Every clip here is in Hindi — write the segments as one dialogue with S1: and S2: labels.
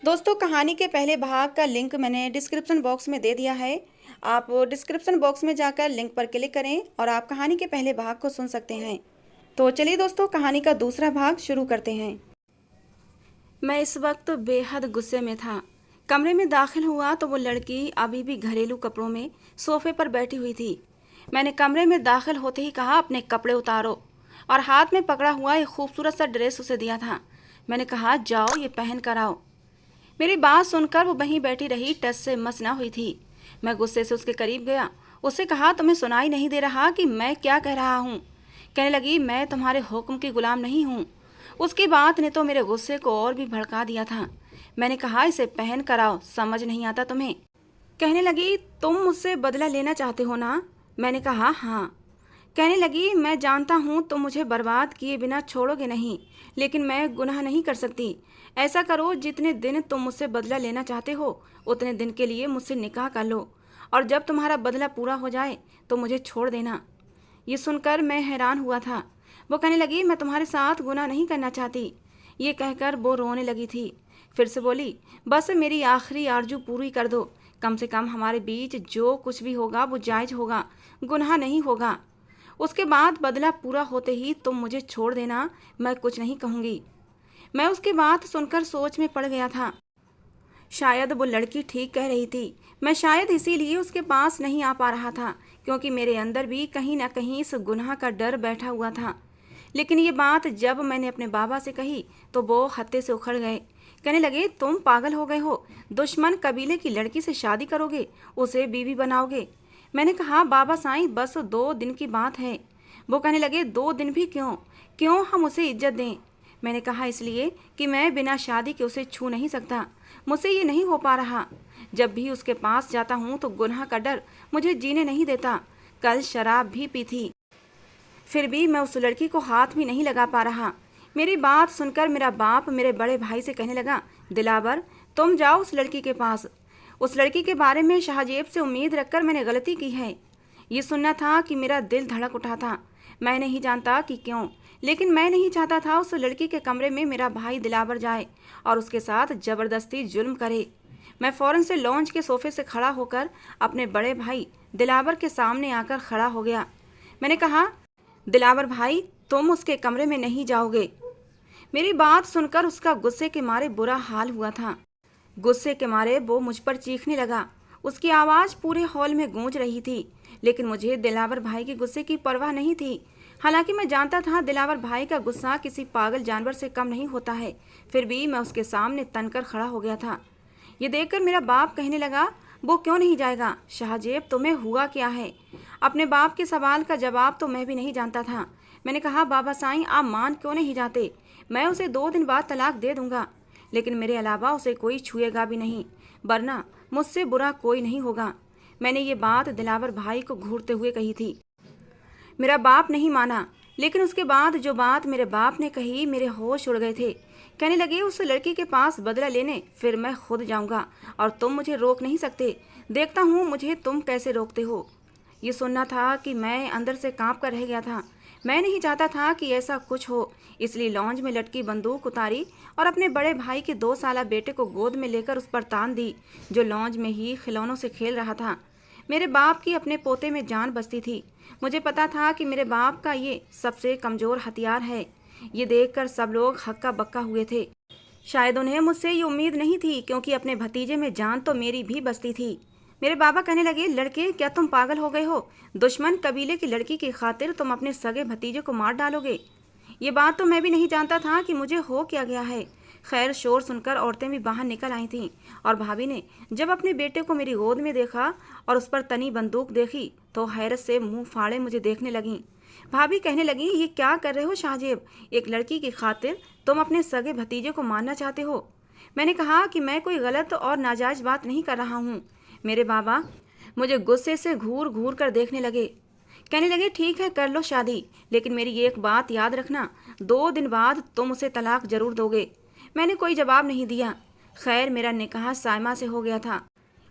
S1: दोस्तों, कहानी के पहले भाग का लिंक मैंने डिस्क्रिप्शन बॉक्स में दे दिया है। आप डिस्क्रिप्शन बॉक्स में जाकर लिंक पर क्लिक करें और आप कहानी के पहले भाग को सुन सकते हैं। तो चलिए दोस्तों, कहानी का दूसरा भाग शुरू करते हैं। मैं इस वक्त बेहद गुस्से में था। कमरे में दाखिल हुआ तो वो लड़की अभी भी घरेलू कपड़ों में सोफे पर बैठी हुई थी। मैंने कमरे में दाखिल होते ही कहा, अपने कपड़े उतारो, और हाथ में पकड़ा हुआ एक खूबसूरत सा ड्रेस उसे दिया था। मैंने कहा, जाओ ये पहन कर आओ। मेरी बात सुनकर वो वहीं बैठी रही, टस से मस ना हुई थी। मैं गुस्से से उसके करीब गया, उससे कहा, तुम्हें सुनाई नहीं दे रहा कि मैं क्या कह रहा हूँ? कहने लगी, मैं तुम्हारे हुक्म की गुलाम नहीं हूँ। उसकी बात ने तो मेरे गुस्से को और भी भड़का दिया था। मैंने कहा, इसे पहन कर आओ, समझ नहीं आता तुम्हें? कहने लगी, तुम मुझसे बदला लेना चाहते हो ना? मैंने कहा, हाँ। कहने लगी, मैं जानता हूँ तुम मुझे बर्बाद किए बिना छोड़ोगे नहीं, लेकिन मैं गुनाह नहीं कर सकती। ऐसा करो, जितने दिन तुम मुझसे बदला लेना चाहते हो उतने दिन के लिए मुझसे निकाह कर लो, और जब तुम्हारा बदला पूरा हो जाए तो मुझे छोड़ देना। ये सुनकर मैं हैरान हुआ था। वो कहने लगी, मैं तुम्हारे साथ गुनाह नहीं करना चाहती। ये कहकर वो रोने लगी थी। फिर से बोली, बस मेरी आखिरी आरजू पूरी कर दो। कम से कम हमारे बीच जो कुछ भी होगा वो जायज होगा, गुनाह नहीं होगा। उसके बाद बदला पूरा होते ही तुम मुझे छोड़ देना, मैं कुछ नहीं कहूँगी। मैं उसकी बात सुनकर सोच में पड़ गया था। शायद वो लड़की ठीक कह रही थी। मैं शायद इसीलिए उसके पास नहीं आ पा रहा था, क्योंकि मेरे अंदर भी कहीं ना कहीं इस गुनाह का डर बैठा हुआ था। लेकिन ये बात जब मैंने अपने बाबा से कही तो वो हत्ते से उखड़ गए। कहने लगे, तुम पागल हो गए हो? दुश्मन कबीले की लड़की से शादी करोगे, उसे बीवी बनाओगे? मैंने कहा, बाबा साईं, बस 2 दिन की बात है। वो कहने लगे, 2 दिन भी क्यों? क्यों हम उसे इज्जत दें? मैंने कहा, इसलिए कि मैं बिना शादी के उसे छू नहीं सकता। मुझसे ये नहीं हो पा रहा। जब भी उसके पास जाता हूँ तो गुनाह का डर मुझे जीने नहीं देता। कल शराब भी पी थी, फिर भी मैं उस लड़की को हाथ भी नहीं लगा पा रहा। मेरी बात सुनकर मेरा बाप मेरे बड़े भाई से कहने लगा, दिलावर, तुम जाओ उस लड़की के पास। उस लड़की के बारे में शाहजेब से उम्मीद रखकर मैंने गलती की है। ये सुनना था कि मेरा दिल धड़क उठा था। मैं नहीं जानता कि क्यों, लेकिन मैं नहीं चाहता था उस लड़की के कमरे में मेरा भाई दिलावर जाए और उसके साथ जबरदस्ती जुल्म करे। मैं फौरन से लॉन्च के सोफे से खड़ा होकर अपने बड़े भाई दिलावर के सामने आकर खड़ा हो गया। मैंने कहा, दिलावर भाई, तुम उसके कमरे में नहीं जाओगे। मेरी बात सुनकर उसका गुस्से के मारे बुरा हाल हुआ था। गुस्से के मारे वो मुझ पर चीखने लगा। उसकी आवाज़ पूरे हॉल में गूंज रही थी, लेकिन मुझे दिलावर भाई के गुस्से की परवाह नहीं थी। हालांकि मैं जानता था दिलावर भाई का गुस्सा किसी पागल जानवर से कम नहीं होता है, फिर भी मैं उसके सामने तनकर खड़ा हो गया था। ये देखकर मेरा बाप कहने लगा, वो क्यों नहीं जाएगा? शाहजेब, तुम्हें हुआ क्या है? अपने बाप के सवाल का जवाब तो मैं भी नहीं जानता था। मैंने कहा, बाबा साईं, आप मान क्यों नहीं जाते? मैं उसे 2 दिन बाद तलाक दे दूंगा, लेकिन मेरे अलावा उसे कोई छुएगा भी नहीं, वरना मुझसे बुरा कोई नहीं होगा। मैंने ये बात दिलावर भाई को घूरते हुए कही थी। मेरा बाप नहीं माना, लेकिन उसके बाद जो बात मेरे बाप ने कही, मेरे होश उड़ गए थे। कहने लगे, उस लड़की के पास बदला लेने फिर मैं खुद जाऊंगा, और तुम मुझे रोक नहीं सकते। देखता हूँ मुझे तुम कैसे रोकते हो। ये सुनना था कि मैं अंदर से कांप कर रह गया था। मैं नहीं चाहता था कि ऐसा कुछ हो, इसलिए लॉन्ज में लटकी बंदूक उतारी और अपने बड़े भाई के 2 साला बेटे को गोद में लेकर उस पर तान दी, जो लॉन्ज में ही खिलौनों से खेल रहा था। मेरे बाप की अपने पोते में जान बसती थी। मुझे पता था कि मेरे बाप का ये सबसे कमज़ोर हथियार है। ये देखकर सब लोग हक्का बक्का हुए थे। शायद उन्हें मुझसे ये उम्मीद नहीं थी, क्योंकि अपने भतीजे में जान तो मेरी भी बसती थी। मेरे बाबा कहने लगे, लड़के, क्या तुम पागल हो गए हो? दुश्मन कबीले की लड़की की खातिर तुम अपने सगे भतीजे को मार डालोगे? ये बात तो मैं भी नहीं जानता था कि मुझे हो क्या गया है। खैर, शोर सुनकर औरतें भी बाहर निकल आई थीं, और भाभी ने जब अपने बेटे को मेरी गोद में देखा और उस पर तनी बंदूक देखी तो हैरत से मुंह फाड़े मुझे देखने लगीं। भाभी कहने लगी, ये क्या कर रहे हो शाहजेब? एक लड़की की खातिर तुम अपने सगे भतीजे को मारना चाहते हो? मैंने कहा कि मैं कोई गलत और नाजायज बात नहीं कर रहा हूँ। मेरे बाबा मुझे गुस्से से घूर घूर कर देखने लगे। कहने लगे, ठीक है, कर लो शादी, लेकिन मेरी एक बात याद रखना, 2 दिन बाद तुम उसे तलाक जरूर दोगे। मैंने कोई जवाब नहीं दिया। खैर, मेरा निकाह सायमा से हो गया था।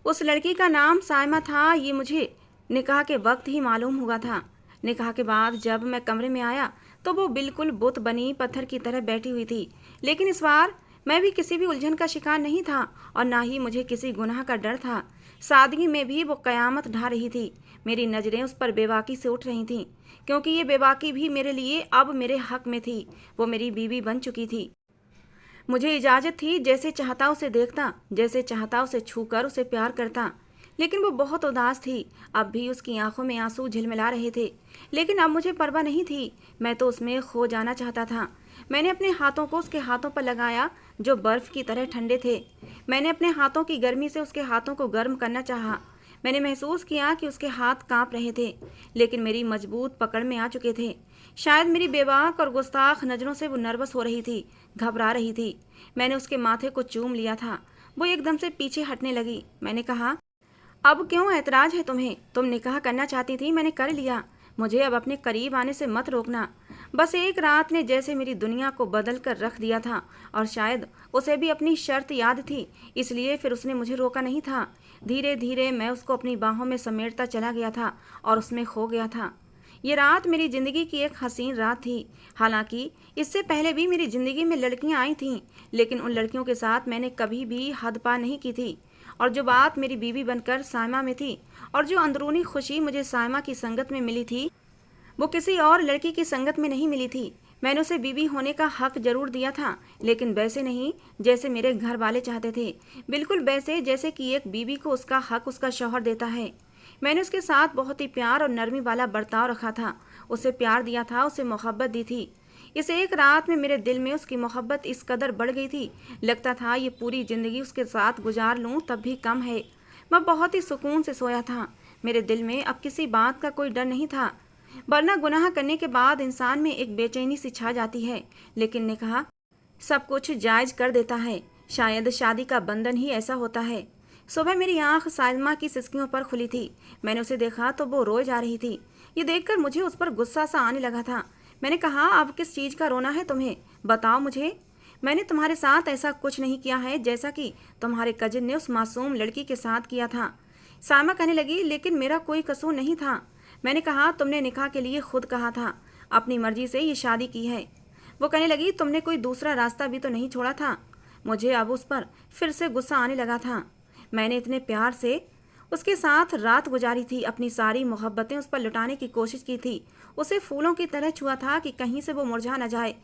S1: उस लड़की का नाम सायमा था, ये मुझे निकाह के वक्त ही मालूम हुआ था। निकाह के बाद जब मैं कमरे में आया तो वो बिल्कुल बुत बनी पत्थर की तरह बैठी हुई थी, लेकिन इस बार मैं भी किसी भी उलझन का शिकार नहीं था और ना ही मुझे किसी गुनाह का डर था। सादगी में भी वो कयामत ढा रही थी। मेरी नज़रें उस पर बेबाकी से उठ रही थीं, क्योंकि ये बेबाकी भी मेरे लिए अब मेरे हक में थी। वो मेरी बीवी बन चुकी थी। मुझे इजाज़त थी, जैसे चाहता उसे देखता, जैसे चाहता उसे छूकर उसे प्यार करता। लेकिन वो बहुत उदास थी। अब भी उसकी आंखों में आंसू झिलमिला रहे थे, लेकिन अब मुझे परवाह नहीं थी। मैं तो उसमें खो जाना चाहता था। मैंने अपने हाथों को उसके हाथों पर लगाया, जो बर्फ़ की तरह ठंडे थे। मैंने अपने हाथों की गर्मी से उसके हाथों को गर्म करना चाहा। मैंने महसूस किया कि उसके हाथ कांप रहे थे, लेकिन मेरी मजबूत पकड़ में आ चुके थे। शायद मेरी बेबाक और गुस्ताख नज़रों से वो नर्वस हो रही थी, घबरा रही थी। मैंने उसके माथे को चूम लिया था। वो एकदम से पीछे हटने लगी। मैंने कहा, अब क्यों ऐतराज़ है तुम्हें? तुम निकाह करना चाहती थी, मैंने कर लिया। मुझे अब अपने करीब आने से मत रोकना। बस एक रात ने जैसे मेरी दुनिया को बदल कर रख दिया था, और शायद उसे भी अपनी शर्त याद थी, इसलिए फिर उसने मुझे रोका नहीं था। धीरे धीरे मैं उसको अपनी बाहों में समेटता चला गया था और उसमें खो गया था। ये रात मेरी ज़िंदगी की एक हसीन रात थी। हालांकि इससे पहले भी मेरी ज़िंदगी में लड़कियां आई थीं, लेकिन उन लड़कियों के साथ मैंने कभी भी हद पार नहीं की थी। और जो बात मेरी बीवी बनकर सायमा में थी, और जो अंदरूनी खुशी मुझे सायमा की संगत में मिली थी, वो किसी और लड़की की संगत में नहीं मिली थी। मैंने उसे बीवी होने का हक जरूर दिया था, लेकिन वैसे नहीं जैसे मेरे घर वाले चाहते थे। बिल्कुल वैसे जैसे कि एक बीवी को उसका हक उसका शौहर देता है। मैंने उसके साथ बहुत ही प्यार और नरमी वाला बर्ताव रखा था। उसे प्यार दिया था, उसे मोहब्बत दी थी। इस एक रात में मेरे दिल में उसकी मोहब्बत इस कदर बढ़ गई थी, लगता था ये पूरी ज़िंदगी उसके साथ गुजार लूँ तब भी कम है। मैं बहुत ही सुकून से सोया था। मेरे दिल में अब किसी बात का कोई डर नहीं था, वरना गुनाह करने के बाद इंसान में एक बेचैनी सी छा जाती है। लेकिन ने कहा, सब कुछ जायज़ कर देता है। शायद शादी का बंधन ही ऐसा होता है। सुबह मेरी आंख सायमा की सिसकियों पर खुली थी। मैंने उसे देखा तो वो रोए जा रही थी। ये देखकर मुझे उस पर गुस्सा सा आने लगा था। मैंने कहा, अब किस चीज़ का रोना है तुम्हें? बताओ मुझे। मैंने तुम्हारे साथ ऐसा कुछ नहीं किया है जैसा कि तुम्हारे कजिन ने उस मासूम लड़की के साथ किया था। सायमा कहने लगी, लेकिन मेरा कोई कसूर नहीं था। मैंने कहा, तुमने निकाह के लिए खुद कहा था, अपनी मर्जी से ये शादी की है। वो कहने लगी, तुमने कोई दूसरा रास्ता भी तो नहीं छोड़ा था। मुझे अब उस पर फिर से गुस्सा आने लगा था। मैंने इतने प्यार से उसके साथ रात गुजारी थी, अपनी सारी मोहब्बतें उस पर लुटाने की कोशिश की थी। उसे फूलों की तरह छुआ था कि कहीं से वो मुरझा न जाए।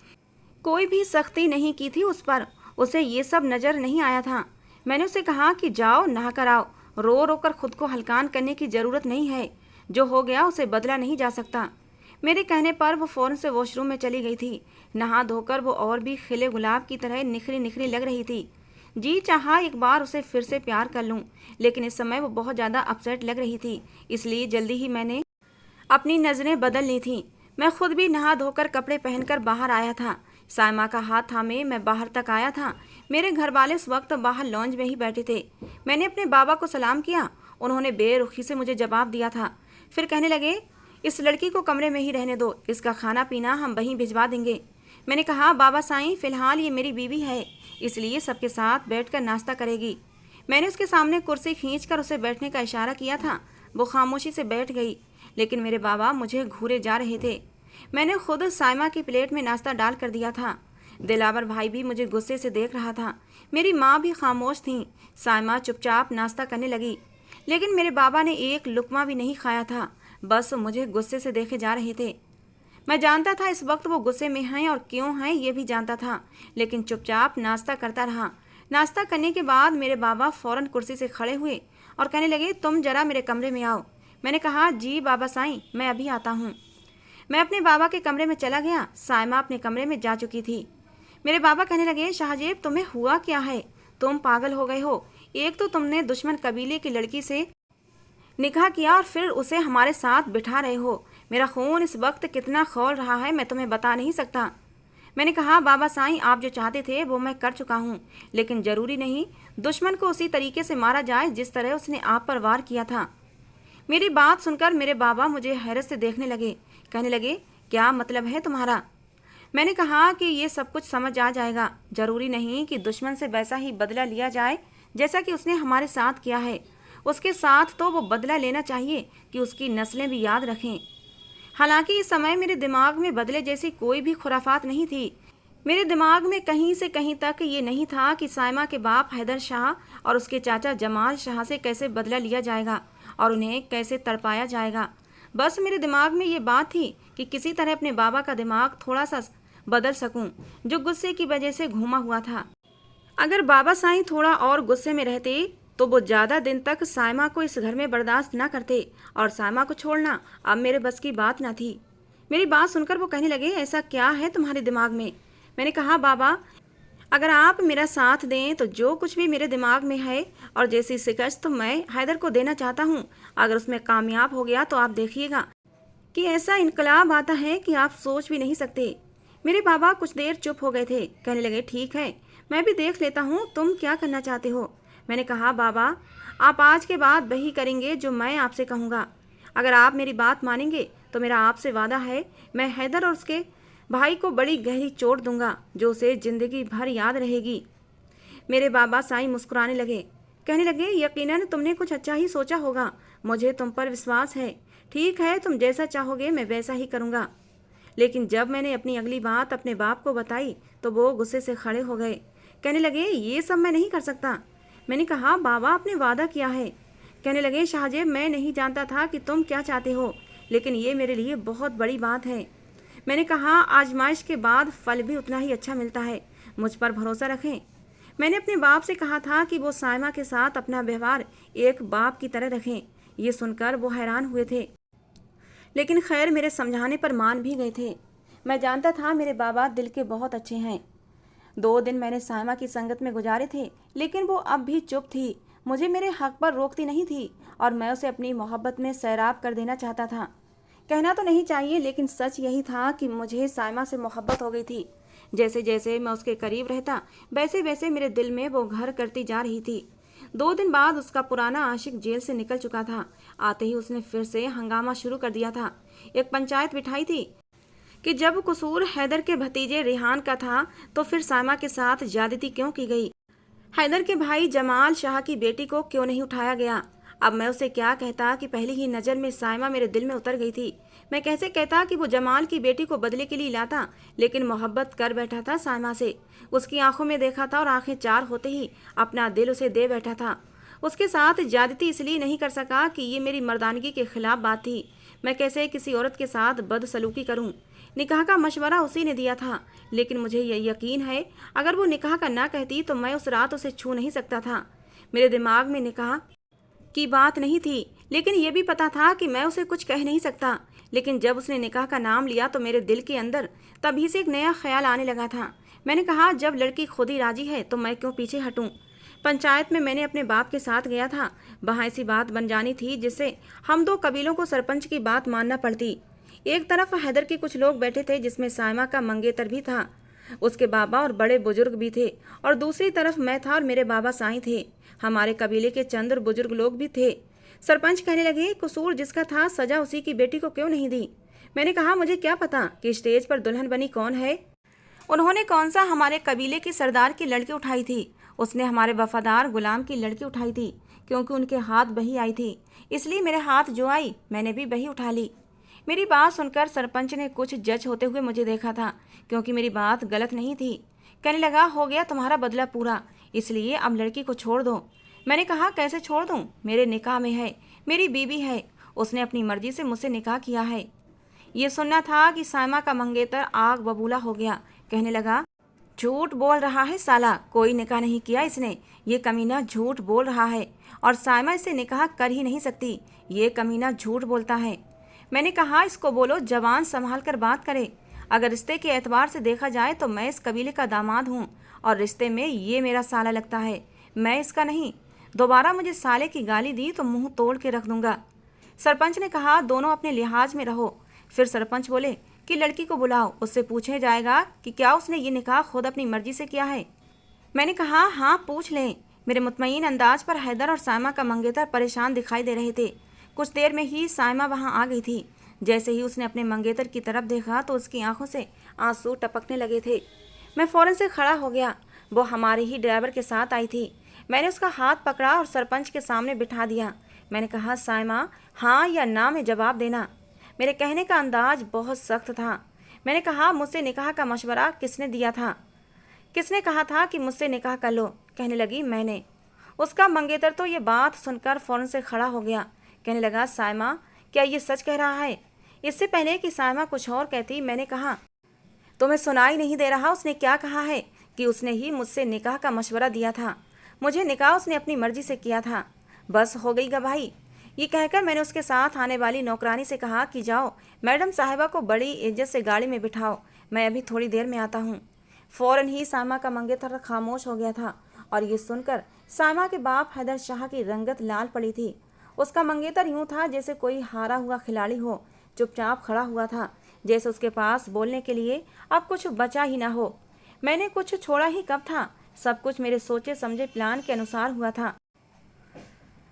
S1: कोई भी सख्ती नहीं की थी उस पर। उसे ये सब नज़र नहीं आया था। मैंने उसे कहा कि जाओ नहा कर आओ। रो रो कर खुद को हलकान करने की ज़रूरत नहीं है। जो हो गया उसे बदला नहीं जा सकता। मेरे कहने पर वो फ़ौरन से वॉशरूम में चली गई थी। नहा धोकर वो और भी खिले गुलाब की तरह निखरी निखरी लग रही थी। जी चाहा एक बार उसे फिर से प्यार कर लूं, लेकिन इस समय वो बहुत ज़्यादा अपसेट लग रही थी, इसलिए जल्दी ही मैंने अपनी नज़रें बदल ली थी। मैं खुद भी नहा धोकर कपड़े पहनकर बाहर आया था। सायमा का हाथ थामे मैं बाहर तक आया था। मेरे घर वाले उस वक्त बाहर लॉन्ज में ही बैठे थे। मैंने अपने बाबा को सलाम किया। उन्होंने बेरुखी से मुझे जवाब दिया था। फिर कहने लगे, इस लड़की को कमरे में ही रहने दो, इसका खाना पीना हम वहीं भिजवा देंगे। मैंने कहा, बाबा साईं, फ़िलहाल ये मेरी बीवी है, इसलिए सबके साथ बैठकर नाश्ता करेगी। मैंने उसके सामने कुर्सी खींचकर उसे बैठने का इशारा किया था। वो खामोशी से बैठ गई, लेकिन मेरे बाबा मुझे घूरे जा रहे थे। मैंने खुद सायमा की प्लेट में नाश्ता डाल कर दिया था। दिलावर भाई भी मुझे गुस्से से देख रहा था। मेरी माँ भी खामोश थी। सायमा चुपचाप नाश्ता करने लगी, लेकिन मेरे बाबा ने एक लुकमा भी नहीं खाया था, बस मुझे गुस्से से देखे जा रहे थे। मैं जानता था इस वक्त वो गुस्से में हैं और क्यों हैं ये भी जानता था, लेकिन चुपचाप नाश्ता करता रहा। नाश्ता करने के बाद मेरे बाबा फ़ौरन कुर्सी से खड़े हुए और कहने लगे, तुम जरा मेरे कमरे में आओ। मैंने कहा, जी बाबा साईं, मैं अभी आता हूँ। मैं अपने बाबा के कमरे में चला गया। सायमा अपने कमरे में जा चुकी थी। मेरे बाबा कहने लगे, शाहजेब, तुम्हें हुआ क्या है? तुम पागल हो गए हो। एक तो तुमने दुश्मन कबीले की लड़की से निकाह किया और फिर उसे हमारे साथ बिठा रहे हो। मेरा खून इस वक्त कितना खौल रहा है मैं तुम्हें बता नहीं सकता। मैंने कहा, बाबा साईं, आप जो चाहते थे वो मैं कर चुका हूँ, लेकिन ज़रूरी नहीं दुश्मन को उसी तरीके से मारा जाए जिस तरह उसने आप पर वार किया था। मेरी बात सुनकर मेरे बाबा मुझे हैरत से देखने लगे। कहने लगे, क्या मतलब है तुम्हारा? मैंने कहा कि ये सब कुछ समझ आ जाएगा। ज़रूरी नहीं कि दुश्मन से वैसा ही बदला लिया जाए जैसा कि उसने हमारे साथ किया है। उसके साथ तो वो बदला लेना चाहिए कि उसकी नस्लें भी याद रखें। हालांकि इस समय मेरे दिमाग में बदले जैसी कोई भी खुराफात नहीं थी। मेरे दिमाग में कहीं से कहीं तक ये नहीं था कि साइमा के बाप हैदर शाह और उसके चाचा जमाल शाह से कैसे बदला लिया जाएगा और उन्हें कैसे तड़पाया जाएगा। बस मेरे दिमाग में ये बात थी कि किसी तरह अपने बाबा का दिमाग थोड़ा सा बदल सकूं, जो गुस्से की वजह से घूमा हुआ था। अगर बाबा साईं थोड़ा और गुस्से में रहते तो वो ज़्यादा दिन तक साइमा को इस घर में बर्दाश्त न करते और साइमा को छोड़ना अब मेरे बस की बात न थी। मेरी बात सुनकर वो कहने लगे, ऐसा क्या है तुम्हारे दिमाग में? मैंने कहा, बाबा अगर आप मेरा साथ दें तो जो कुछ भी मेरे दिमाग में है और जैसी शिकस्त मैं हैदर को देना चाहता हूँ, अगर उसमें कामयाब हो गया तो आप देखिएगा कि ऐसा इनकलाब आता है कि आप सोच भी नहीं सकते। मेरे बाबा कुछ देर चुप हो गए थे। कहने लगे, ठीक है, मैं भी देख लेता हूँ तुम क्या करना चाहते हो। मैंने कहा, बाबा आप आज के बाद वही करेंगे जो मैं आपसे कहूँगा। अगर आप मेरी बात मानेंगे तो मेरा आपसे वादा है, मैं हैदर और उसके भाई को बड़ी गहरी चोट दूंगा जो उसे जिंदगी भर याद रहेगी। मेरे बाबा साईं मुस्कुराने लगे। कहने लगे, यकीनन तुमने कुछ अच्छा ही सोचा होगा, मुझे तुम पर विश्वास है। ठीक है, तुम जैसा चाहोगे मैं वैसा ही करूँगा। लेकिन जब मैंने अपनी अगली बात अपने बाप को बताई तो वो गुस्से से खड़े हो गए। कहने लगे, ये सब मैं नहीं कर सकता। मैंने कहा, बाबा आपने वादा किया है। कहने लगे, शाहजेब मैं नहीं जानता था कि तुम क्या चाहते हो, लेकिन ये मेरे लिए बहुत बड़ी बात है। मैंने कहा, आजमाइश के बाद फल भी उतना ही अच्छा मिलता है, मुझ पर भरोसा रखें। मैंने अपने बाप से कहा था कि वो साइमा के साथ अपना व्यवहार एक बाप की तरह रखें। ये सुनकर वो हैरान हुए थे, लेकिन खैर मेरे समझाने पर मान भी गए थे। मैं जानता था मेरे बाबा दिल के बहुत अच्छे हैं। 2 दिन मैंने साइमा की संगत में गुजारे थे, लेकिन वो अब भी चुप थी। मुझे मेरे हक पर रोकती नहीं थी और मैं उसे अपनी मोहब्बत में सैराब कर देना चाहता था। कहना तो नहीं चाहिए, लेकिन सच यही था कि मुझे साइमा से मोहब्बत हो गई थी। जैसे जैसे मैं उसके करीब रहता वैसे वैसे मेरे दिल में वो घर करती जा रही थी। 2 दिन बाद उसका पुराना आशिक जेल से निकल चुका था। आते ही उसने फिर से हंगामा शुरू कर दिया था। एक पंचायत बिठाई थी कि जब कसूर हैदर के भतीजे रिहान का था तो फिर साइमा के साथ ज्यादती क्यों की गई। हैदर के भाई जमाल शाह की बेटी को क्यों नहीं उठाया गया। अब मैं उसे क्या कहता कि पहली ही नज़र में साइमा मेरे दिल में उतर गई थी। मैं कैसे कहता कि वो जमाल की बेटी को बदले के लिए लाता, लेकिन मोहब्बत कर बैठा था साइमा से। उसकी आंखों में देखा था और आंखें चार होते ही अपना दिल उसे दे बैठा था। उसके साथ ज्यादती इसलिए नहीं कर सका कि ये मेरी मर्दानगी के खिलाफ बात थी। मैं कैसे किसी औरत के साथ बदसलूकी करूं। निकाह का मशवरा उसी ने दिया था, लेकिन मुझे यह यकीन है अगर वो निकाह का ना कहती तो मैं उस रात उसे छू नहीं सकता था। मेरे दिमाग में निकाह की बात नहीं थी, लेकिन यह भी पता था कि मैं उसे कुछ कह नहीं सकता। लेकिन जब उसने निकाह का नाम लिया तो मेरे दिल के अंदर तभी से एक नया ख्याल आने लगा था। मैंने कहा, जब लड़की खुद ही राजी है तो मैं क्यों पीछे हटूं। पंचायत में मैंने अपने बाप के साथ गया था। वहाँ ऐसी बात बन जानी थी जिससे हम 2 कबीलों को सरपंच की बात मानना पड़ती। एक तरफ हैदर के कुछ लोग बैठे थे जिसमें साइमा का मंगेतर भी था, उसके बाबा और बड़े बुजुर्ग भी थे, और दूसरी तरफ मैं था और मेरे बाबा साईं थे। हमारे कबीले के चंद और बुजुर्ग लोग भी थे। सरपंच कहने लगे, कसूर जिसका था सजा उसी की बेटी को क्यों नहीं दी। मैंने कहा, मुझे क्या पता कि स्टेज पर दुल्हन बनी कौन है। उन्होंने कौन सा हमारे कबीले की सरदार की लड़की उठाई थी। उसने हमारे वफादार गुलाम की लड़की उठाई थी, क्योंकि उनके हाथ बही आई थी, इसलिए मेरे हाथ जो आई मैंने भी बही उठा ली। मेरी बात सुनकर सरपंच ने कुछ जज होते हुए मुझे देखा था, क्योंकि मेरी बात गलत नहीं थी। कहने लगा, हो गया तुम्हारा बदला पूरा, इसलिए अब लड़की को छोड़ दो। मैंने कहा, कैसे छोड़ दूं? मेरे निकाह में है, मेरी बीबी है, उसने अपनी मर्जी से मुझसे निकाह किया है। ये सुनना था कि साइमा का मंगेतर आग बबूला हो गया। कहने लगा, झूठ बोल रहा है साला, कोई निकाह नहीं किया इसने। ये कमीना झूठ बोल रहा है और साइमा इससे निकाह कर ही नहीं सकती। ये कमीना झूठ बोलता है। मैंने कहा, इसको बोलो जवान संभाल कर बात करे। अगर रिश्ते के एतबार से देखा जाए तो मैं इस कबीले का दामाद हूँ और रिश्ते में ये मेरा साला लगता है, मैं इसका नहीं। दोबारा मुझे साले की गाली दी तो मुंह तोड़ के रख दूंगा। सरपंच ने कहा, दोनों अपने लिहाज में रहो। फिर सरपंच बोले कि लड़की को बुलाओ, उससे पूछे जाएगा कि क्या उसने ये निकाह खुद अपनी मर्जी से किया है। मैंने कहा, हाँ पूछ लें। मेरे मुतमईन अंदाज पर हैदर और साइमा का मंगेतर परेशान दिखाई दे रहे थे। कुछ देर में ही साइमा वहाँ आ गई थी। जैसे ही उसने अपने मंगेतर की तरफ देखा तो उसकी आंखों से आंसू टपकने लगे थे। मैं फौरन से खड़ा हो गया। वो हमारे ही ड्राइवर के साथ आई थी। मैंने उसका हाथ पकड़ा और सरपंच के सामने बिठा दिया। मैंने कहा, साइमा हाँ या ना में जवाब देना। मेरे कहने का अंदाज बहुत सख्त था। मैंने कहा, मुझसे निकाह का मशवरा किसने दिया था? किसने कहा था कि मुझसे निकाह कर लो? कहने लगी, मैंने। उसका मंगेतर तो ये बात सुनकर फ़ौरन से खड़ा हो गया। कहने लगा, सायमा, क्या ये सच कह रहा है? इससे पहले कि सायमा कुछ और कहती, मैंने कहा, तुम्हें सुनाई नहीं दे रहा उसने क्या कहा है? कि उसने ही मुझसे निकाह का मशवरा दिया था। मुझे निकाह उसने अपनी मर्जी से किया था। बस हो गई गवाही। ये कहकर मैंने उसके साथ आने वाली नौकरानी से कहा कि जाओ, मैडम साहिबा को बड़ी इज्जत से गाड़ी में बिठाओ, मैं अभी थोड़ी देर में आता हूँ। फ़ौरन ही सायमा का मंगेतर खामोश हो गया था और ये सुनकर सायमा के बाप हैदर शाह की रंगत लाल पड़ी थी। उसका मंगेतर यूं था जैसे कोई हारा हुआ खिलाड़ी हो, चुपचाप खड़ा हुआ था, जैसे उसके पास बोलने के लिए अब कुछ बचा ही ना हो। मैंने कुछ छोड़ा ही कब था, सब कुछ मेरे सोचे समझे प्लान के अनुसार हुआ था।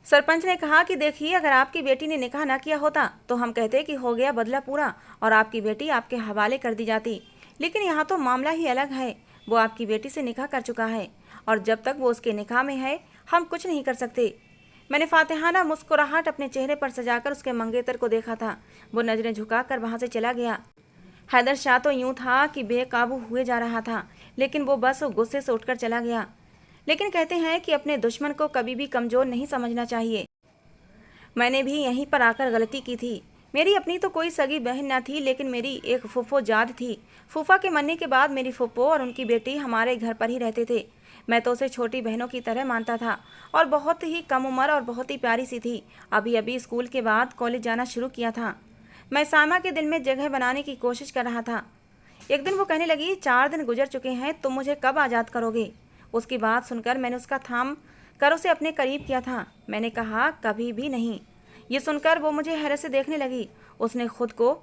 S1: सरपंच ने कहा कि देखिए, अगर आपकी बेटी ने निकाह ना किया होता तो हम कहते कि हो गया बदला पूरा और आपकी बेटी आपके हवाले कर दी जाती। लेकिन यहाँ तो मामला ही अलग है। वो आपकी बेटी से निकाह कर चुका है और जब तक वो उसके निकाह में है हम कुछ नहीं कर सकते। मैंने फातिहाना मुस्कुराहट अपने चेहरे पर सजाकर उसके मंगेतर को देखा था। वो नजरें झुकाकर वहाँ से चला गया। हैदर शाह तो यूं था कि बेकाबू हुए जा रहा था, लेकिन वो बस गुस्से से उठकर चला गया। लेकिन कहते हैं कि अपने दुश्मन को कभी भी कमज़ोर नहीं समझना चाहिए। मैंने भी यहीं पर आकर गलती की थी। मेरी अपनी तो कोई सगी बहन न थी, लेकिन मेरी एक फूफो जाद थी। फूफा के मरने के बाद मेरी फूफो और उनकी बेटी हमारे घर पर ही रहते थे। मैं तो उसे छोटी बहनों की तरह मानता था और बहुत ही कम उम्र और बहुत ही प्यारी सी थी। अभी अभी स्कूल के बाद कॉलेज जाना शुरू किया था। मैं सायमा के दिल में जगह बनाने की कोशिश कर रहा था। एक दिन वो कहने लगी, 4 दिन गुजर चुके हैं, तुम मुझे कब आज़ाद करोगे? उसकी बात सुनकर मैंने उसका थाम कर उसे अपने करीब किया था। मैंने कहा, कभी भी नहीं। ये सुनकर वो मुझे हैरत से देखने लगी। उसने खुद को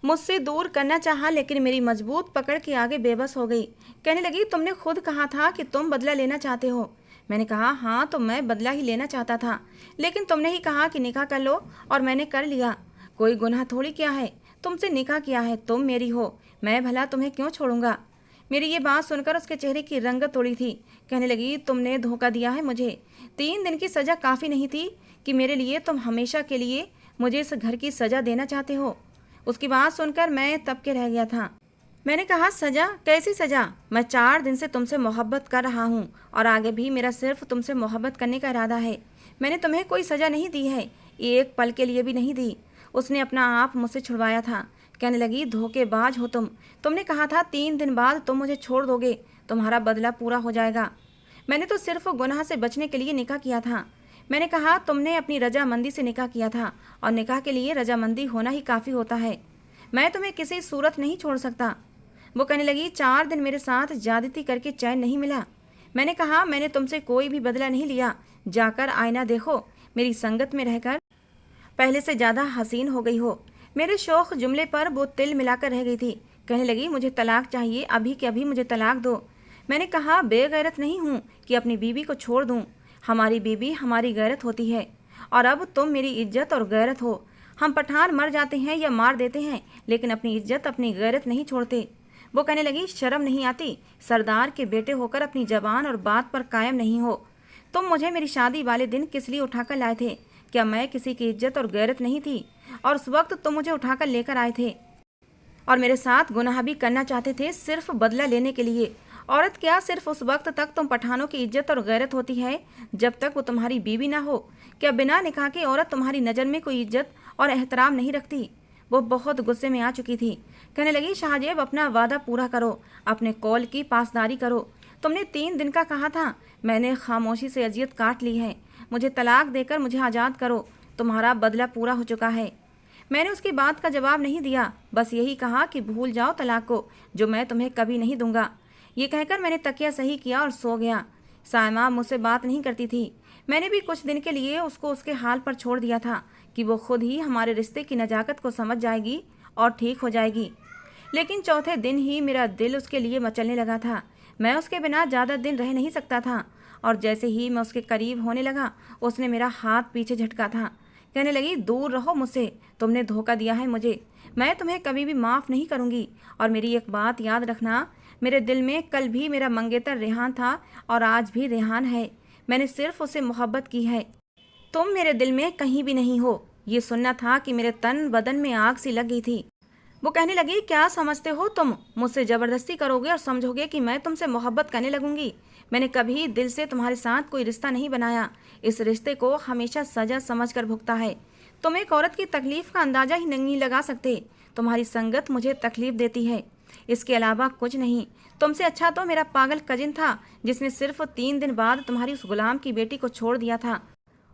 S1: मुझसे दूर करना चाहा, लेकिन मेरी मजबूत पकड़ के आगे बेबस हो गई। कहने लगी, तुमने खुद कहा था कि तुम बदला लेना चाहते हो। मैंने कहा, हाँ, तो मैं बदला ही लेना चाहता था, लेकिन तुमने ही कहा कि निकाह कर लो और मैंने कर लिया। कोई गुनाह थोड़ी किया है, तुमसे निकाह किया है, तुम मेरी हो, मैं भला तुम्हें क्यों छोड़ूंगा? मेरी ये बात सुनकर उसके चेहरे की रंगत उड़ी थी। कहने लगी, तुमने धोखा दिया है मुझे। 3 दिन की सज़ा काफ़ी नहीं थी कि मेरे लिए तुम हमेशा के लिए मुझे इस घर की सज़ा देना चाहते हो? उसकी बात सुनकर मैं तब के रह गया था। मैंने कहा, सज़ा? कैसी सज़ा? मैं 4 दिन से तुमसे मोहब्बत कर रहा हूँ और आगे भी मेरा सिर्फ तुमसे मोहब्बत करने का इरादा है। मैंने तुम्हें कोई सज़ा नहीं दी है, एक पल के लिए भी नहीं दी। उसने अपना आप मुझसे छुड़वाया था। कहने लगी, धोखेबाज हो तुम। तुमने कहा था 3 दिन बाद तुम मुझे छोड़ दोगे, तुम्हारा बदला पूरा हो जाएगा। मैंने तो सिर्फ गुनाह से बचने के लिए निकाह किया था। मैंने कहा, तुमने अपनी रजामंदी से निकाह किया था और निकाह के लिए रजामंदी होना ही काफ़ी होता है। मैं तुम्हें किसी सूरत नहीं छोड़ सकता। वो कहने लगी, 4 दिन मेरे साथ ज्यादती करके चैन नहीं मिला। मैंने कहा, मैंने तुमसे कोई भी बदला नहीं लिया। जाकर आईना देखो, मेरी संगत में रहकर पहले से ज़्यादा हसीन हो गई हो। मेरे शौक जुमले पर वो तिल मिलाकर रह गई थी। कहने लगी, मुझे तलाक चाहिए, अभी के अभी मुझे तलाक दो। मैंने कहा, बेगैरत नहीं हूँ कि अपनी बीवी को छोड़ दूँ। हमारी बीवी हमारी गैरत होती है और अब तुम मेरी इज्जत और गैरत हो। हम पठान मर जाते हैं या मार देते हैं, लेकिन अपनी इज्जत अपनी गैरत नहीं छोड़ते। वो कहने लगी, शर्म नहीं आती? सरदार के बेटे होकर अपनी जबान और बात पर कायम नहीं हो। तुम मुझे मेरी शादी वाले दिन किस लिए उठाकर लाए थे? क्या मैं किसी की इज्जत और गैरत नहीं थी? और उस वक्त तुम मुझे उठाकर लेकर आए थे और मेरे साथ गुनाह भी करना चाहते थे, सिर्फ बदला लेने के लिए। औरत क्या सिर्फ उस वक्त तक तुम पठानों की इज्जत और गैरत होती है जब तक वो तुम्हारी बीवी ना हो? क्या बिना निकाह की औरत तुम्हारी नज़र में कोई इज्जत और एहतराम नहीं रखती? वो बहुत गुस्से में आ चुकी थी। कहने लगी, शाहजेब, अपना वादा पूरा करो, अपने कौल की पासदारी करो। तुमने 3 दिन का कहा था, मैंने खामोशी से अजियत काट ली है। मुझे तलाक देकर मुझे आज़ाद करो, तुम्हारा बदला पूरा हो चुका है। मैंने उसकी बात का जवाब नहीं दिया, बस यही कहा कि भूल जाओ तलाक को, जो मैं तुम्हें कभी नहीं दूंगा। ये कहकर मैंने तकिया सही किया और सो गया। सायमा मुझसे बात नहीं करती थी। मैंने भी कुछ दिन के लिए उसको उसके हाल पर छोड़ दिया था कि वो खुद ही हमारे रिश्ते की नज़ाकत को समझ जाएगी और ठीक हो जाएगी। लेकिन चौथे दिन ही मेरा दिल उसके लिए मचलने लगा था। मैं उसके बिना ज़्यादा दिन रह नहीं सकता था और जैसे ही मैं उसके करीब होने लगा, उसने मेरा हाथ पीछे झटका था। कहने लगी, दूर रहो मुझसे, तुमने धोखा दिया है मुझे, मैं तुम्हें कभी भी माफ़ नहीं करूँगी। और मेरी एक बात याद रखना, मेरे दिल में कल भी मेरा मंगेतर रेहान था और आज भी रेहान है। मैंने सिर्फ उसे मोहब्बत की है, तुम मेरे दिल में कहीं भी नहीं हो। ये सुनना था कि मेरे तन बदन में आग सी लग गई थी। वो कहने लगी, क्या समझते हो तुम मुझसे ज़बरदस्ती करोगे और समझोगे कि मैं तुमसे मोहब्बत करने लगूंगी? मैंने कभी दिल से तुम्हारे साथ कोई रिश्ता नहीं बनाया। इस रिश्ते को हमेशा सजा समझ कर भुगता है। तुम एक औरत की तकलीफ का अंदाजा ही नहीं लगा सकते। तुम्हारी संगत मुझे तकलीफ देती है, इसके अलावा कुछ नहीं। तुमसे अच्छा तो मेरा पागल कजिन था, जिसने सिर्फ 3 दिन बाद तुम्हारी उस गुलाम की बेटी को छोड़ दिया था।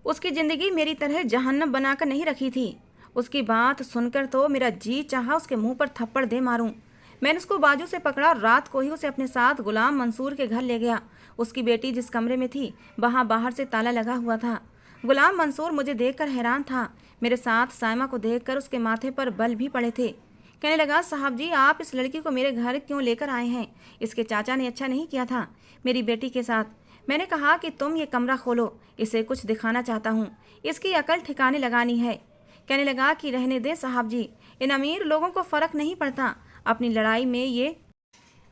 S1: उसकी ज़िंदगी मेरी तरह जहन्नम बनाकर नहीं रखी थी। उसकी बात सुनकर तो मेरा जी चाहा उसके मुंह पर थप्पड़ दे मारूं। मैंने उसको बाजू से पकड़ा और रात को ही उसे अपने साथ गुलाम मंसूर के घर ले गया। उसकी बेटी जिस कमरे में थी वहाँ बाहर से ताला लगा हुआ था। गुलाम मंसूर मुझे देखकर हैरान था। मेरे साथ साइमा को देखकर उसके माथे पर बल भी पड़े थे। कहने लगा, साहब जी, आप इस लड़की को मेरे घर क्यों लेकर आए हैं? इसके चाचा ने अच्छा नहीं किया था मेरी बेटी के साथ। मैंने कहा कि तुम ये कमरा खोलो, इसे कुछ दिखाना चाहता हूँ, इसकी अकल ठिकाने लगानी है। कहने लगा कि रहने दें साहब जी, इन अमीर लोगों को फ़र्क नहीं पड़ता। अपनी लड़ाई में ये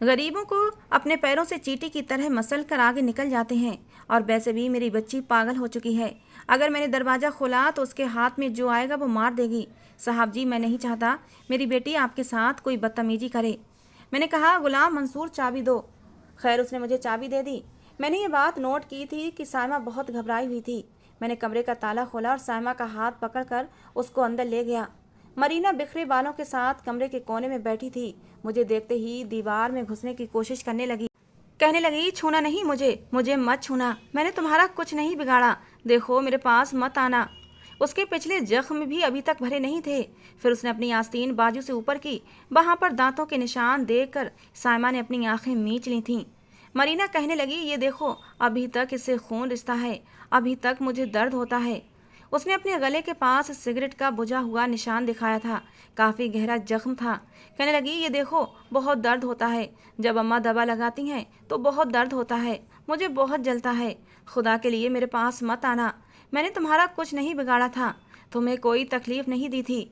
S1: गरीबों को अपने पैरों से चींटी की तरह मसल कर आगे निकल जाते हैं। और वैसे भी मेरी बच्ची पागल हो चुकी है। अगर मैंने दरवाज़ा खोला तो उसके हाथ में जो आएगा वो मार देगी। साहब जी, मैं नहीं चाहता मेरी बेटी आपके साथ कोई बदतमीजी करे। मैंने कहा, गुलाम मंसूर, चाबी दो। खैर, उसने मुझे चाबी दे दी। मैंने ये बात नोट की थी कि साइमा बहुत घबराई हुई थी। मैंने कमरे का ताला खोला और साइमा का हाथ पकड़कर उसको अंदर ले गया। मरीना बिखरे बालों के साथ कमरे के कोने में बैठी थी। मुझे देखते ही दीवार में घुसने की कोशिश करने लगी। कहने लगी, छूना नहीं मुझे मत छूना। मैंने तुम्हारा कुछ नहीं बिगाड़ा। देखो, मेरे पास मत आना। उसके पिछले जख्म भी अभी तक भरे नहीं थे। फिर उसने अपनी आस्तीन बाजू से ऊपर की। वहां पर दांतों के निशान देखकर साइमा ने अपनी आंखें मींच ली थीं। मरीना कहने लगी, ये देखो, अभी तक इससे खून रिश्ता है, अभी तक मुझे दर्द होता है। उसने अपने गले के पास सिगरेट का बुझा हुआ निशान दिखाया था। काफ़ी गहरा जख्म था। कहने लगी, ये देखो, बहुत दर्द होता है। जब अम्मा दवा लगाती हैं तो बहुत दर्द होता है। मुझे बहुत जलता है। खुदा के लिए मेरे पास मत आना। मैंने तुम्हारा कुछ नहीं बिगाड़ा था, तुम्हें कोई तकलीफ नहीं दी थी।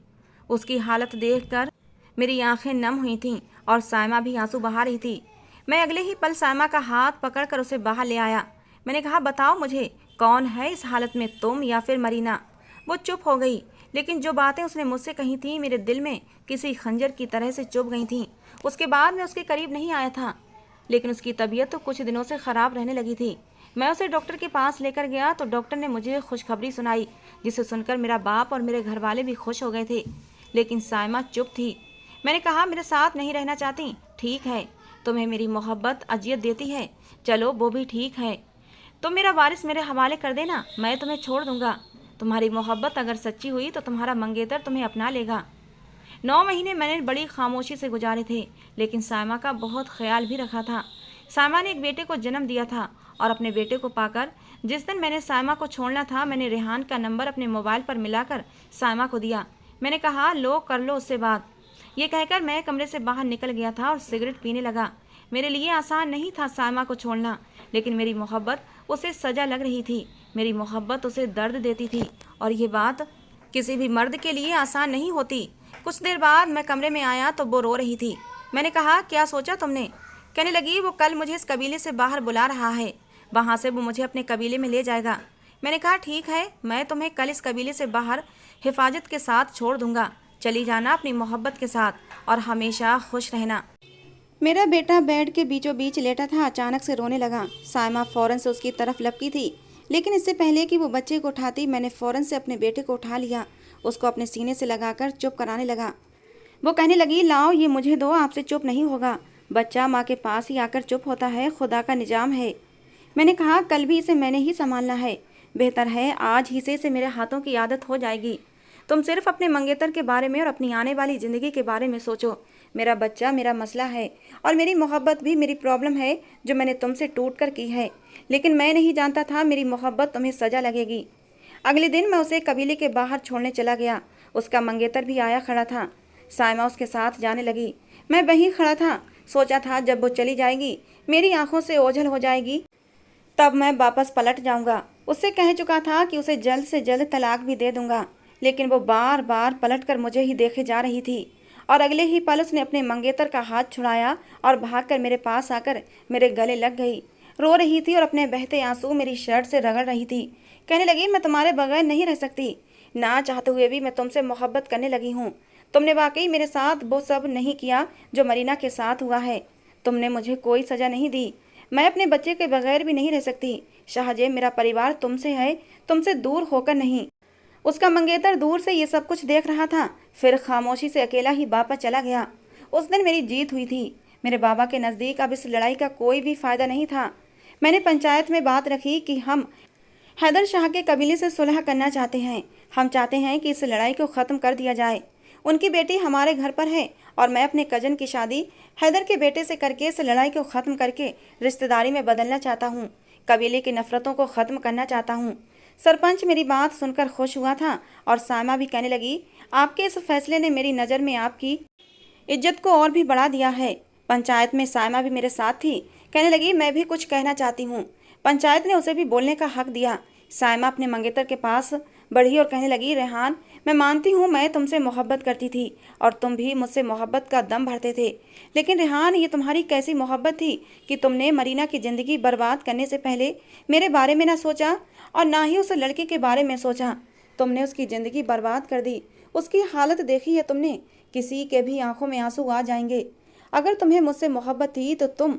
S1: उसकी हालत देखकर मेरी आंखें नम हुई थीं और साइमा भी आंसू बहा रही थी। मैं अगले ही पल साइमा का हाथ पकड़कर उसे बाहर ले आया। मैंने कहा, बताओ मुझे, कौन है इस हालत में, तुम या फिर मरीना? वो चुप हो गई, लेकिन जो बातें उसने मुझसे कही थी मेरे दिल में किसी खंजर की तरह से चुभ गई थीं। उसके बाद मैं उसके करीब नहीं आया था, लेकिन उसकी तबीयत तो कुछ दिनों से ख़राब रहने लगी थी। मैं उसे डॉक्टर के पास लेकर गया तो डॉक्टर ने मुझे खुशखबरी सुनाई, जिसे सुनकर मेरा बाप और मेरे घर वाले भी खुश हो गए थे। लेकिन साइमा चुप थी। मैंने कहा, मेरे साथ नहीं रहना चाहती? ठीक है, तुम्हें मेरी मोहब्बत अजियत देती है, चलो वो भी ठीक है। तुम मेरा वारिस मेरे हवाले कर देना, मैं तुम्हें छोड़ दूंगा। तुम्हारी मोहब्बत अगर सच्ची हुई तो तुम्हारा मंगेतर तुम्हें अपना लेगा। 9 महीने मैंने बड़ी खामोशी से गुजारे थे, लेकिन साइमा का बहुत ख्याल भी रखा था। साइमा ने एक बेटे को जन्म दिया था और अपने बेटे को पाकर जिस दिन मैंने साइमा को छोड़ना था, मैंने रेहान का नंबर अपने मोबाइल पर मिलाकर साइमा को दिया। मैंने कहा, लो, कर लो उससे बात। ये कहकर मैं कमरे से बाहर निकल गया था और सिगरेट पीने लगा। मेरे लिए आसान नहीं था साइमा को छोड़ना, लेकिन मेरी मोहब्बत उसे सजा लग रही थी। मेरी मोहब्बत उसे दर्द देती थी और ये बात किसी भी मर्द के लिए आसान नहीं होती। कुछ देर बाद मैं कमरे में आया तो वो रो रही थी। मैंने कहा, क्या सोचा तुमने? कहने लगी, वो कल मुझे इस कबीले से बाहर बुला रहा है, वहाँ से वो मुझे अपने कबीले में ले जाएगा। मैंने कहा, ठीक है, मैं तुम्हें कल इस कबीले से बाहर हिफाजत के साथ छोड़ दूंगा। चली जाना अपनी मोहब्बत के साथ और हमेशा खुश रहना। मेरा बेटा बेड के बीचों बीच लेटा था, अचानक से रोने लगा। साइमा फ़ौरन से उसकी तरफ लपकी थी, लेकिन इससे पहले कि वो बच्चे को उठाती, मैंने फ़ौरन से अपने बेटे को उठा लिया। उसको अपने सीने से लगाकर चुप कराने लगा। वो कहने लगी, लाओ ये मुझे दो, आपसे चुप नहीं होगा। बच्चा माँ के पास ही आकर चुप होता है, खुदा का निजाम है। मैंने कहा, कल भी इसे मैंने ही संभालना है। बेहतर है आज ही से इसे मेरे हाथों की आदत हो जाएगी। तुम सिर्फ अपने मंगेतर के बारे में और अपनी आने वाली ज़िंदगी के बारे में सोचो। मेरा बच्चा मेरा मसला है और मेरी मोहब्बत भी मेरी प्रॉब्लम है, जो मैंने तुमसे टूट कर की है। लेकिन मैं नहीं जानता था मेरी मोहब्बत तुम्हें सजा लगेगी। अगले दिन मैं उसे कबीले के बाहर छोड़ने चला गया। उसका मंगेतर भी आया खड़ा था। साइमा उसके साथ जाने लगी। मैं वहीं खड़ा था। सोचा था जब वो चली जाएगी, मेरी आंखों से ओझल हो जाएगी, तब मैं वापस पलट जाऊंगा। उससे कह चुका था कि उसे जल्द से जल्द तलाक भी दे दूंगा, लेकिन वो बार बार पलट कर मुझे ही देखे जा रही थी। और अगले ही पल उसने अपने मंगेतर का हाथ छुड़ाया और भागकर मेरे पास आकर मेरे गले लग गई। रो रही थी और अपने बहते आंसू मेरी शर्ट से रगड़ रही थी। कहने लगी, मैं तुम्हारे बगैर नहीं रह सकती। ना चाहते हुए भी मैं तुमसे मोहब्बत करने लगी हूँ। तुमने वाकई मेरे साथ वो सब नहीं किया जो मरीना के साथ हुआ है। तुमने मुझे कोई सजा नहीं दी। मैं अपने बच्चे के बगैर भी नहीं रह सकती। शाहजेब, मेरा परिवार तुमसे है, तुमसे दूर होकर नहीं। उसका मंगेतर दूर से ये सब कुछ देख रहा था, फिर खामोशी से अकेला ही वापस चला गया। उस दिन मेरी जीत हुई थी। मेरे बाबा के नज़दीक अब इस लड़ाई का कोई भी फायदा नहीं था। मैंने पंचायत में बात रखी कि हम हैदर शाह के कबीले से सुलह करना चाहते हैं। हम चाहते हैं कि इस लड़ाई को ख़त्म कर दिया जाए। उनकी बेटी हमारे घर पर है और मैं अपने कजन की शादी हैदर के बेटे से करके इस लड़ाई को ख़त्म करके रिश्तेदारी में बदलना चाहता हूँ। कबीले की नफ़रतों को ख़त्म करना चाहता हूँ। सरपंच मेरी बात सुनकर खुश हुआ था और सायमा भी कहने लगी, आपके इस फैसले ने मेरी नज़र में आपकी इज्जत को और भी बढ़ा दिया है। पंचायत में सायमा भी मेरे साथ थी। कहने लगी, मैं भी कुछ कहना चाहती हूँ। पंचायत ने उसे भी बोलने का हक दिया। सायमा अपने मंगेतर के पास बढ़ी और कहने लगी, रेहान, मैं मानती हूँ मैं तुमसे मोहब्बत करती थी और तुम भी मुझसे मोहब्बत का दम भरते थे, लेकिन रेहान, ये तुम्हारी कैसी मोहब्बत थी कि तुमने मरीना की ज़िंदगी बर्बाद करने से पहले मेरे बारे में ना सोचा और ना ही उस लड़के के बारे में सोचा। तुमने उसकी ज़िंदगी बर्बाद कर दी। उसकी हालत देखी है तुमने। किसी के भी आंखों में आंसू आ जाएंगे। अगर तुम्हें मुझसे मोहब्बत थी तो तुम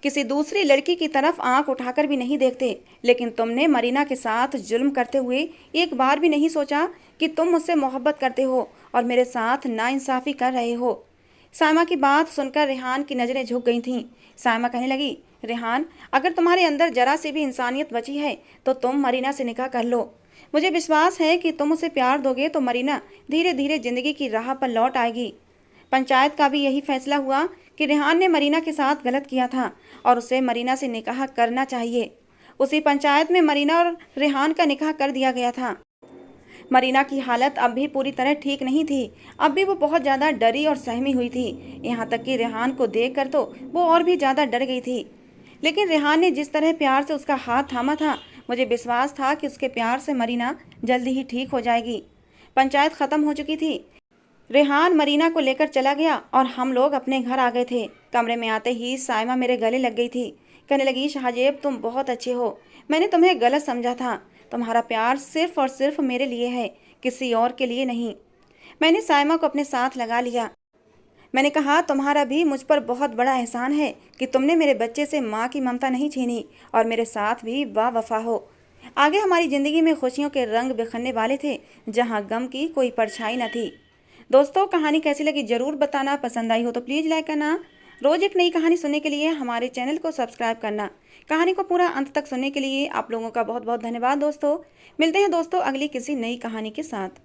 S1: किसी दूसरी लड़की की तरफ आंख उठाकर भी नहीं देखते, लेकिन तुमने मरीना के साथ जुल्म करते हुए एक बार भी नहीं सोचा कि तुम मुझसे मोहब्बत करते हो और मेरे साथ नाइंसाफ़ी कर रहे हो। सायमा की बात सुनकर रेहान की नज़रें झुक गई थीं। सायमा कहने लगी, रेहान, अगर तुम्हारे अंदर जरा सी भी इंसानियत बची है तो तुम मरीना से निकाह कर लो। मुझे विश्वास है कि तुम उसे प्यार दोगे तो मरीना धीरे धीरे ज़िंदगी की राह पर लौट आएगी। पंचायत का भी यही फैसला हुआ कि रेहान ने मरीना के साथ गलत किया था और उसे मरीना से निकाह करना चाहिए। उसी पंचायत में मरीना और रेहान का निकाह कर दिया गया था। मरीना की हालत अब भी पूरी तरह ठीक नहीं थी। अब भी वो बहुत ज़्यादा डरी और सहमी हुई थी। यहाँ तक कि रेहान को देखकर तो वो और भी ज़्यादा डर गई थी। लेकिन रेहान ने जिस तरह प्यार से उसका हाथ थामा था, मुझे विश्वास था कि उसके प्यार से मरीना जल्दी ही ठीक हो जाएगी। पंचायत ख़त्म हो चुकी थी। रेहान मरीना को लेकर चला गया और हम लोग अपने घर आ गए थे। कमरे में आते ही सायमा मेरे गले लग गई थी। कहने लगी, शाहजेब, तुम बहुत अच्छे हो। मैंने तुम्हें गलत समझा था। तुम्हारा प्यार सिर्फ और सिर्फ मेरे लिए है, किसी और के लिए नहीं। मैंने सायमा को अपने साथ लगा लिया। मैंने कहा, तुम्हारा भी मुझ पर बहुत बड़ा एहसान है कि तुमने मेरे बच्चे से माँ की ममता नहीं छीनी और मेरे साथ भी वावफा हो। आगे हमारी ज़िंदगी में खुशियों के रंग बिखरने वाले थे, जहाँ गम की कोई परछाई न थी। दोस्तों, कहानी कैसी लगी ज़रूर बताना। पसंद आई हो तो प्लीज़ लाइक करना। रोज़ एक नई कहानी सुनने के लिए हमारे चैनल को सब्सक्राइब करना। कहानी को पूरा अंत तक सुनने के लिए आप लोगों का बहुत बहुत धन्यवाद दोस्तों। मिलते हैं दोस्तों अगली किसी नई कहानी के साथ।